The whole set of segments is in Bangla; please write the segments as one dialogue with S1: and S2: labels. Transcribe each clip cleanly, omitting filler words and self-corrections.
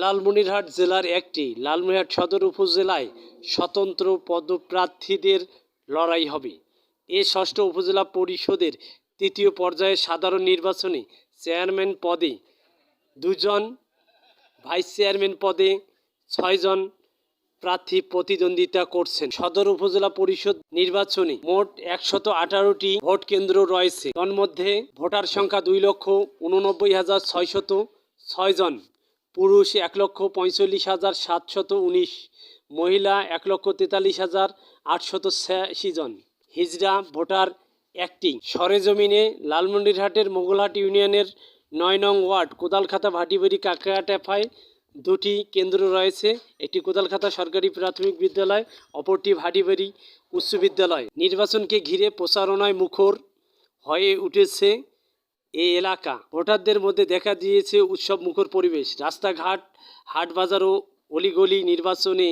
S1: লালমনিরহাট জেলার একটি লালমনিরহাট সদর উপজেলায় স্বতন্ত্র পদপ্রার্থীদের লড়াই হবে। এ ষষ্ঠ উপজেলা পরিষদের তৃতীয় পর্যায়ের সাধারণ নির্বাচনে চেয়ারম্যান পদে 2 জন, ভাইস চেয়ারম্যান পদে 6 জন প্রার্থী প্রতিদ্বন্দ্বিতা করছেন। সদর উপজেলা পরিষদ নির্বাচনে মোট 118টি ভোট কেন্দ্র রয়েছে। তন্মধ্যে ভোটার সংখ্যা 2,89,606 জন, পুরুষ 1,45,719, মহিলা 1,43,886 জন। হিজড়া ভোটার একটি। সরেজমিনে লালমনিরহাটের মোগলহাট ইউনিয়নের 9 নং ওয়ার্ড কোদালখাতা ভাটিবাড়ি কাকাটেপায় 2টি কেন্দ্র রয়েছে। একটি কোদালখাতা সরকারি প্রাথমিক বিদ্যালয়, অপরটি ভাটিবাড়ি উচ্চ বিদ্যালয়। নির্বাচনকে ঘিরে প্রচারণায় মুখর হয়ে উঠেছে এই এলাকা। ভোটারদের মধ্যে দেখা দিয়েছে উৎসব মুখর পরিবেশ। রাস্তাঘাট, হাট বাজার ও অলিগলি নির্বাচনে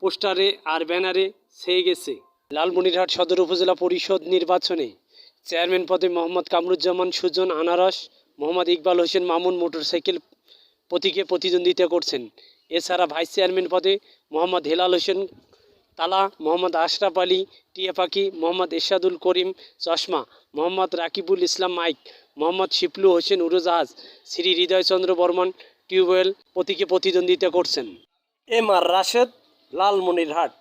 S1: পোস্টারে আর ব্যানারে ছেয়ে গেছে। লালমনিরহাট সদর উপজেলা পরিষদ নির্বাচনে চেয়ারম্যান পদে মোহাম্মদ কামরুজ্জামান সুজন আনারস, মোহাম্মদ ইকবাল হোসেন মামুন মোটরসাইকেল প্রতীকে প্রতিদ্বন্দ্বিতা করছেন। এছাড়া ভাইস চেয়ারম্যান পদে মোহাম্মদ হেলাল হোসেন তালা, মোহাম্মদ আশরাফ আলী টিয়া পাখি, মোহাম্মদ এরশাদুল করিম চশমা, মোহাম্মদ রাকিবুল ইসলাম মাইক, মোহাম্মদ শিপলু হোসেন উড়োজাহাজ, শ্রী হৃদয়চন্দ্র বর্মন টিউবওয়েল প্রতীকে প্রতিদ্বন্দ্বিতা করছেন।
S2: M R Rashed, Lalmonirhat.